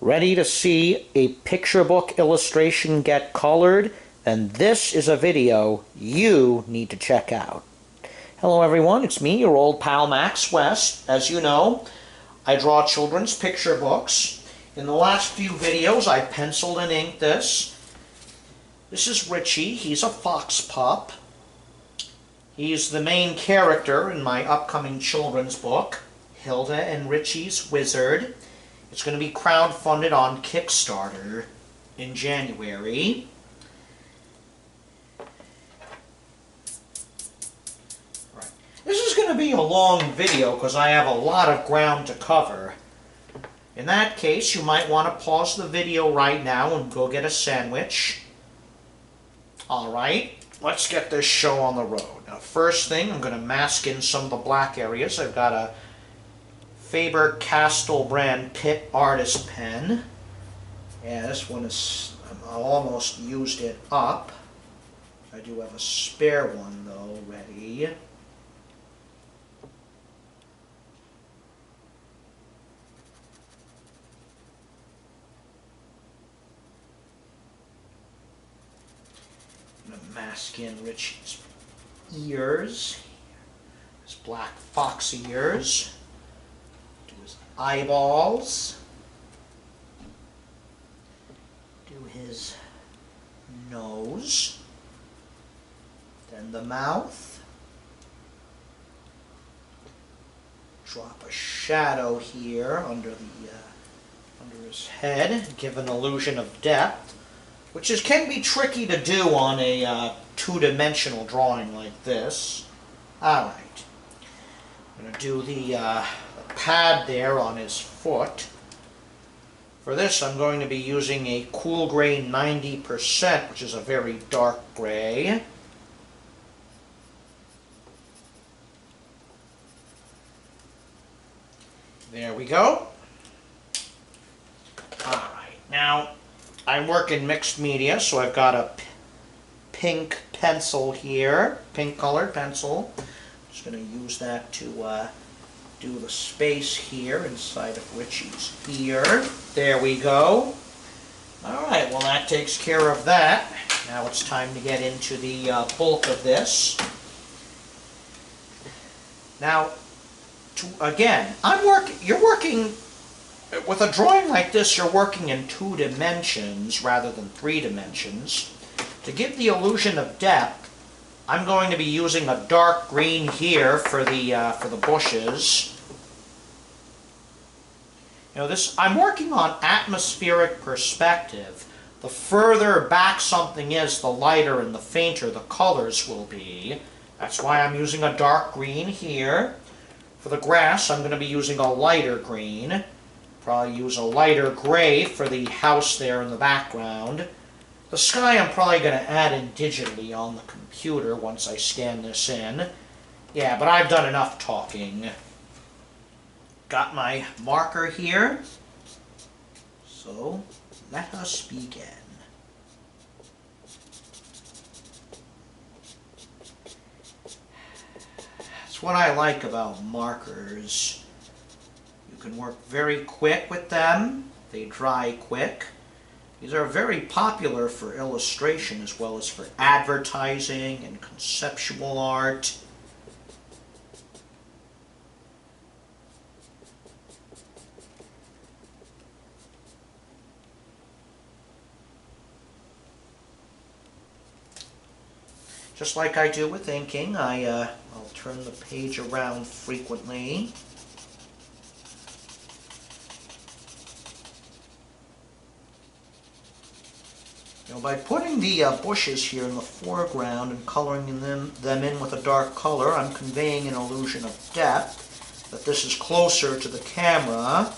Ready to see a picture book illustration get colored? Then this is a video you need to check out. Hello everyone, it's me, your old pal Max West. As you know, I draw children's picture books. In the last few videos, I penciled and inked this. This is Richie. He's a fox pup. He's the main character in my upcoming children's book, Hilda and Richie's Wizard. It's going to be crowdfunded on Kickstarter in January. Right. This is going to be a long video because I have a lot of ground to cover. In that case, you might want to pause the video right now and go get a sandwich. Alright, let's get this show on the road. Now, first thing, I'm going to mask in some of the black areas. I've got a Faber-Castell brand Pitt Artist pen. Yeah, this one is, I almost used it up. I do have a spare one though ready. I'm going to mask in Richie's ears, his black fox ears. His eyeballs, do his nose, then the mouth, drop a shadow here under his head, give an illusion of depth, which can be tricky to do on a two-dimensional drawing like this. Alright, I'm going to do the pad there on his foot. For this, I'm going to be using a cool gray 90%, which is a very dark gray. There we go. Alright, now I work in mixed media, so I've got a pink pencil here, pink colored pencil. Just going to use that to do the space here inside of Richie's ear. There we go. Alright, well that takes care of that. Now it's time to get into the bulk of this. Now, again, you're working, with a drawing like this, you're working in 2 dimensions rather than 3 dimensions. To give the illusion of depth, I'm going to be using a dark green here for the bushes. You know, I'm working on atmospheric perspective. The further back something is, the lighter and the fainter the colors will be. That's why I'm using a dark green here. For the grass, I'm going to be using a lighter green. Probably use a lighter gray for the house there in the background. The sky I'm probably going to add in digitally on the computer once I scan this in. Yeah, but I've done enough talking. Got my marker here. So, let us begin. That's what I like about markers. You can work very quick with them. They dry quick. These are very popular for illustration as well as for advertising and conceptual art. Just like I do with inking, I'll turn the page around frequently. You know, by putting the bushes here in the foreground and coloring them in with a dark color, I'm conveying an illusion of depth, that this is closer to the camera.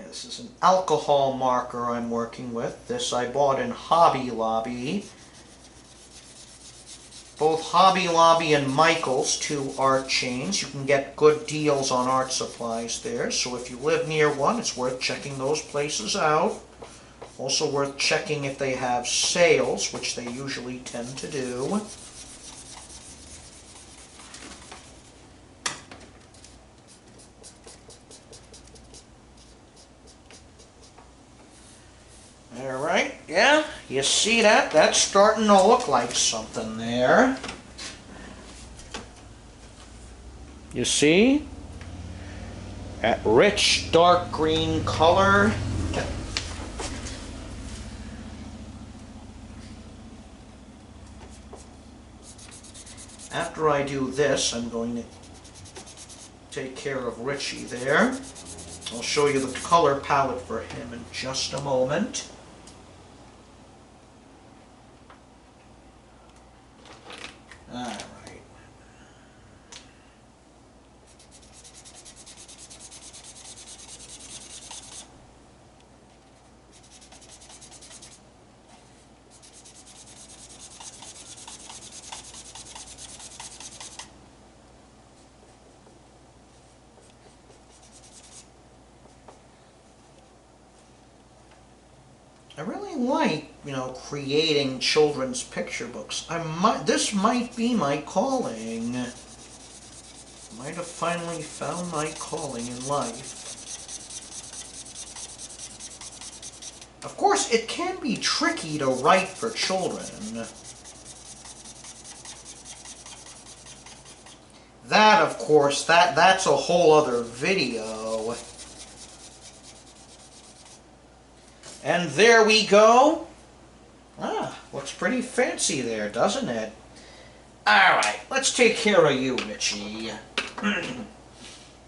This is an alcohol marker I'm working with. This I bought in Hobby Lobby. both Hobby Lobby and Michael's, two art chains. You can get good deals on art supplies there, so if you live near one, it's worth checking those places out. Also worth checking if they have sales, which they usually tend to do. Alright, yeah, you see that? That's starting to look like something there. You see? That rich dark green color. After I do this, I'm going to take care of Richie there. I'll show you the color palette for him in just a moment. Alright. I really like, creating children's picture books. This might be my calling. Might have finally found my calling in life. Of course, it can be tricky to write for children. That, of course, that's a whole other video. And there we go. Ah, looks pretty fancy there, doesn't it? Alright, let's take care of you, Richie.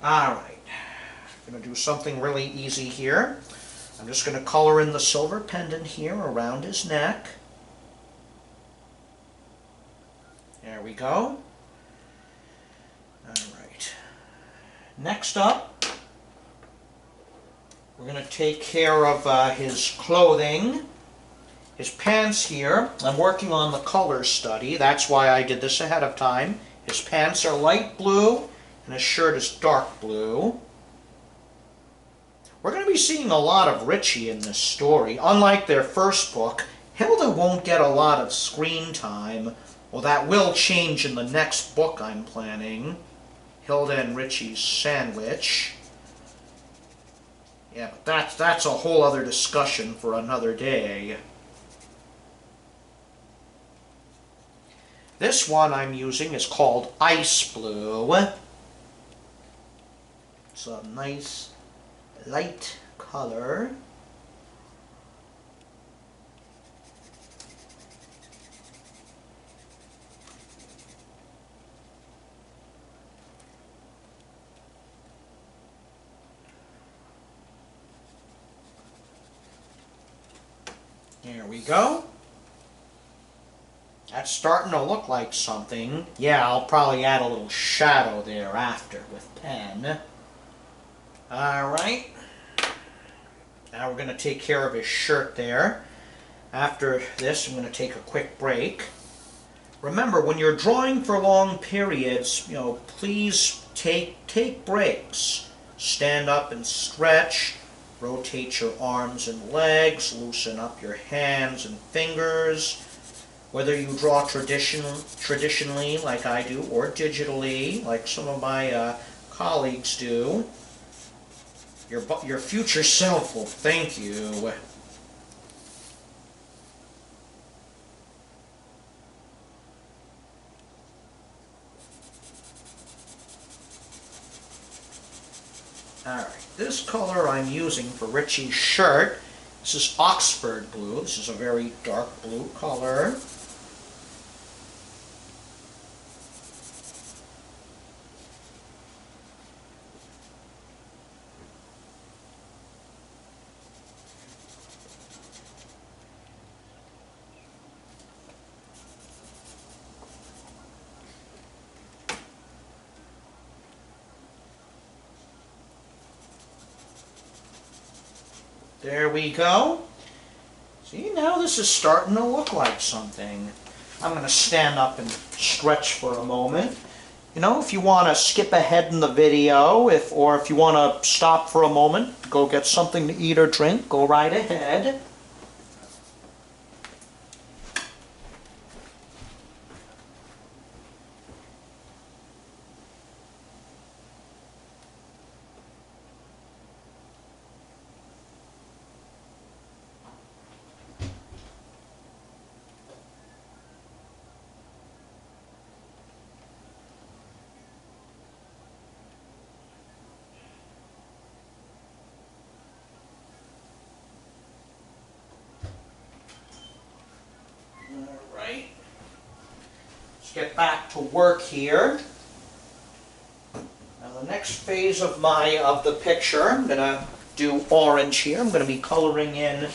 Alright. I'm going to do something really easy here. I'm just going to color in the silver pendant here around his neck. There we go. Alright. Next up, we're going to take care of his clothing. His pants here, I'm working on the color study. That's why I did this ahead of time. His pants are light blue, and his shirt is dark blue. We're going to be seeing a lot of Richie in this story. Unlike their first book, Hilda won't get a lot of screen time. Well, that will change in the next book I'm planning. Hilda and Richie's Sandwich. Yeah, but that's a whole other discussion for another day. This one I'm using is called Ice Blue. It's a nice light color. There we go. That's starting to look like something. Yeah, I'll probably add a little shadow there after with pen. Alright. Now we're going to take care of his shirt there. After this, I'm going to take a quick break. Remember, when you're drawing for long periods, please take breaks. Stand up and stretch. Rotate your arms and legs. Loosen up your hands and fingers. Whether you draw traditionally, like I do, or digitally, like some of my colleagues do, your future self will thank you. Alright, this color I'm using for Richie's shirt, this is Oxford blue. This is a very dark blue color. There we go. See, now this is starting to look like something. I'm going to stand up and stretch for a moment. You know, if you want to skip ahead in the video, or if you want to stop for a moment, go get something to eat or drink, go right ahead. Alright, let's get back to work here. Now the next phase of the picture, I'm going to do orange here. I'm going to be coloring in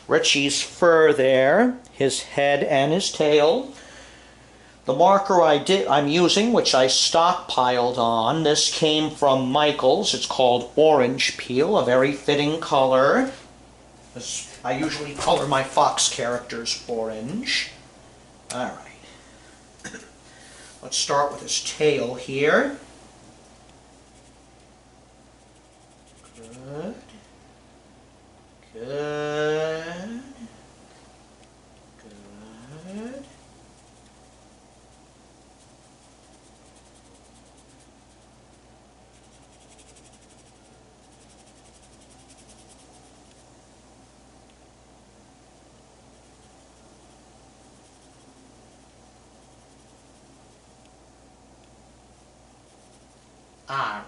Richie's fur there, his head and his tail. The marker I'm using, which I stockpiled on, this came from Michael's. It's called Orange Peel, a very fitting color. I usually color my fox characters orange. Alright. Let's start with his tail here. Good. Good. Good. Alright,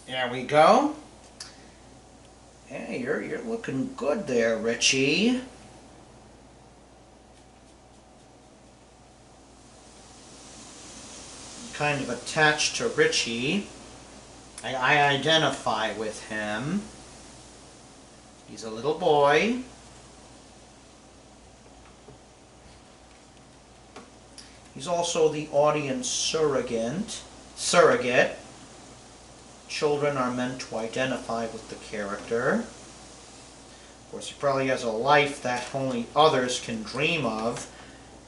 there we go. Hey, you're looking good there, Richie. I'm kind of attached to Richie. I identify with him. He's a little boy. He's also the audience surrogate. Children are meant to identify with the character. Of course, he probably has a life that only others can dream of.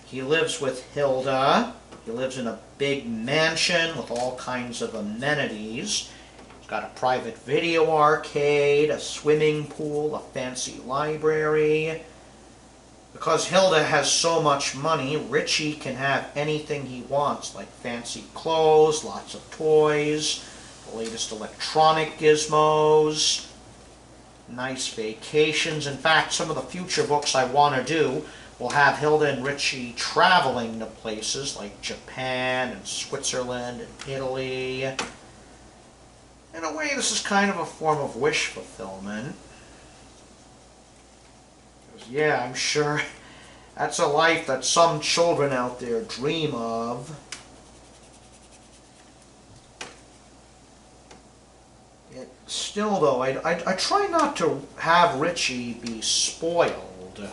He lives with Hilda. He lives in a big mansion with all kinds of amenities. He's got a private video arcade, a swimming pool, a fancy library. Because Hilda has so much money, Richie can have anything he wants, like fancy clothes, lots of toys, the latest electronic gizmos, nice vacations. In fact, some of the future books I want to do will have Hilda and Richie traveling to places like Japan and Switzerland and Italy. In a way, this is kind of a form of wish fulfillment. Yeah, I'm sure that's a life that some children out there dream of. Still, though, I try not to have Richie be spoiled.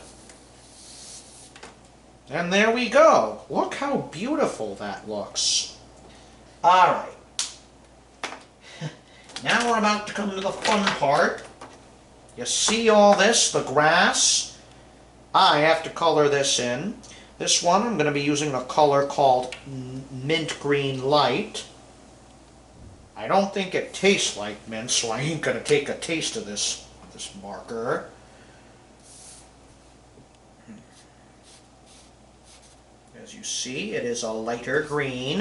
And there we go. Look how beautiful that looks. Alright. Now we're about to come to the fun part. You see all this, the grass? I have to color this in. This one I'm going to be using a color called Mint Green Light. I don't think it tastes like mint, so I ain't going to take a taste of this marker. As you see, it is a lighter green.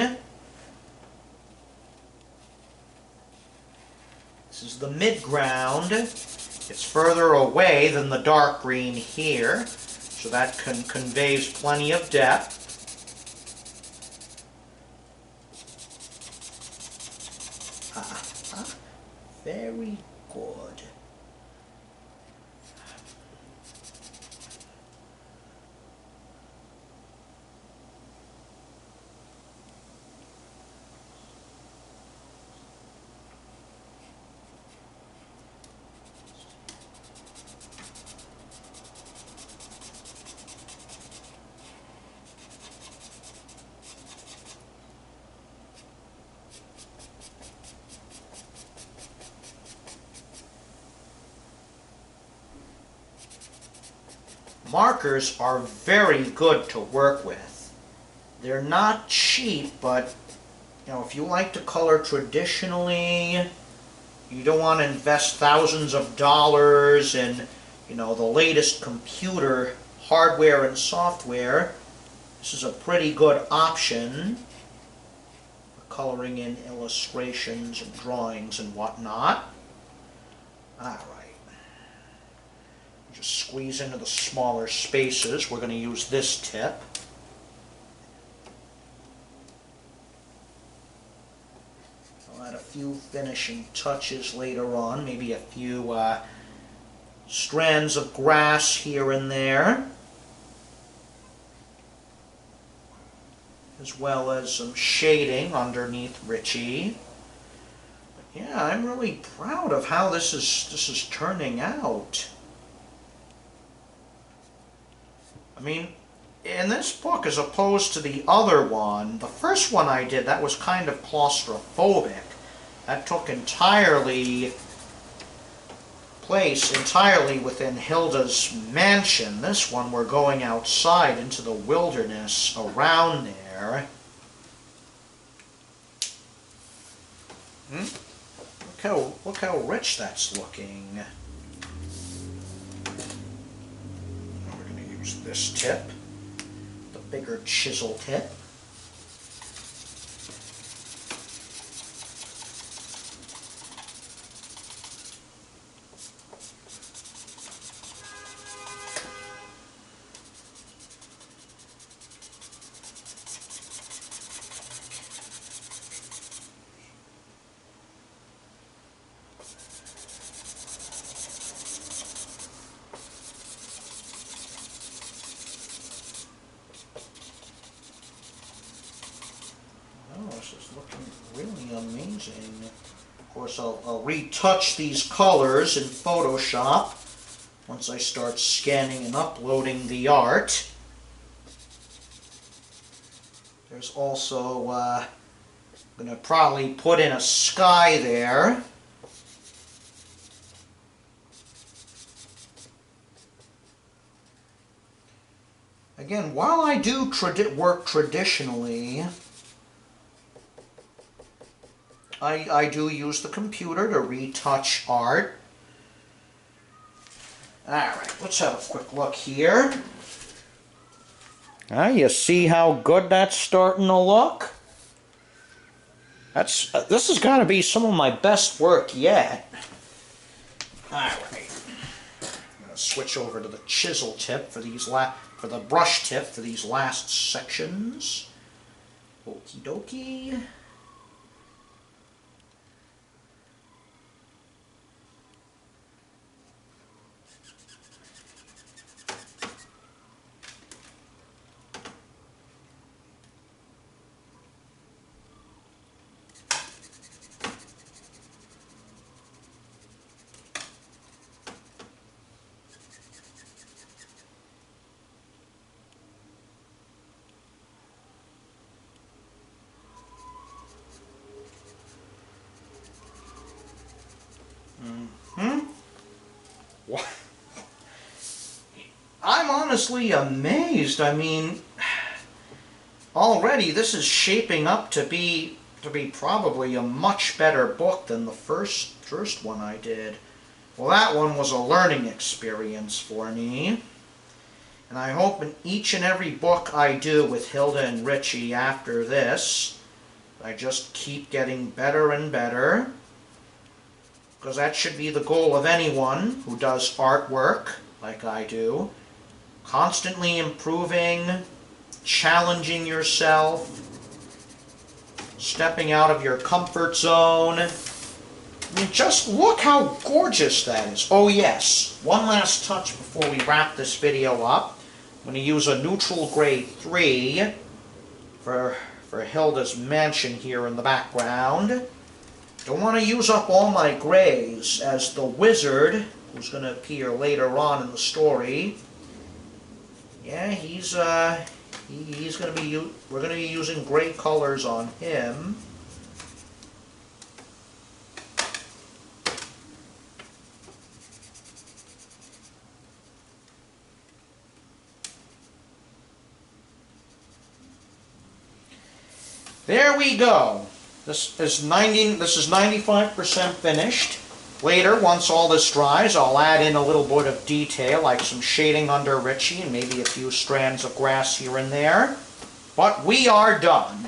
This is the mid-ground. It's further away than the dark green here, so that conveys plenty of depth. Very good. Markers are very good to work with. They're not cheap, but you know, if you like to color traditionally, you don't want to invest thousands of dollars in, you know, the latest computer hardware and software. This is a pretty good option for coloring in illustrations and drawings and whatnot. Alright. Just squeeze into the smaller spaces. We're going to use this tip. I'll add a few finishing touches later on, maybe a few strands of grass here and there, as well as some shading underneath Richie. But yeah, I'm really proud of how this is turning out. I mean, in this book, as opposed to the other one, the first one I did, that was kind of claustrophobic. That took place entirely within Hilda's mansion. This one, we're going outside into the wilderness around there. Look how rich that's looking. We're going to use this tip, the bigger chisel tip. This is looking really amazing. Of course, I'll retouch these colors in Photoshop once I start scanning and uploading the art. There's also, I'm going to probably put in a sky there. Again, while I do work traditionally, I do use the computer to retouch art. Alright, let's have a quick look here. You see how good that's starting to look? This has got to be some of my best work yet. Alright. I'm going to switch over to the chisel tip for the brush tip for these last sections. Okie dokie. What? I'm honestly amazed. I mean, already this is shaping up to be probably a much better book than the first one I did. Well, that one was a learning experience for me. And I hope in each and every book I do with Hilda and Richie after this, I just keep getting better and better. Because that should be the goal of anyone who does artwork like I do. Constantly improving, challenging yourself, stepping out of your comfort zone. I mean, just look how gorgeous that is. Oh yes, one last touch before we wrap this video up. I'm going to use a neutral grade 3 for Hilda's mansion here in the background. Don't want to use up all my grays, as the wizard, who's going to appear later on in the story, yeah, he's going to be, we're going to be using gray colors on him. there we go. This is 95% finished. Later, once all this dries, I'll add in a little bit of detail, like some shading under Richie and maybe a few strands of grass here and there. But we are done.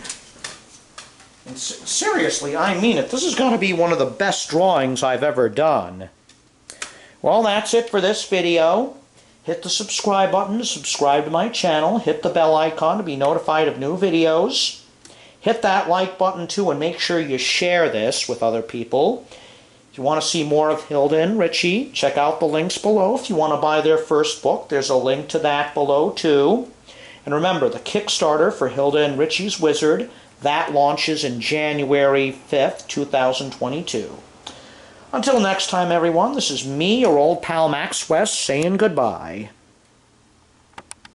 And seriously, I mean it. This is going to be one of the best drawings I've ever done. Well, that's it for this video. Hit the subscribe button to subscribe to my channel. Hit the bell icon to be notified of new videos. Hit that like button too, and make sure you share this with other people. If you want to see more of Hilda and Richie, check out the links below. If you want to buy their first book, there's a link to that below too. And remember, the Kickstarter for Hilda and Richie's Wizard, that launches in January 5th, 2022. Until next time, everyone, this is me, your old pal Max West, saying goodbye.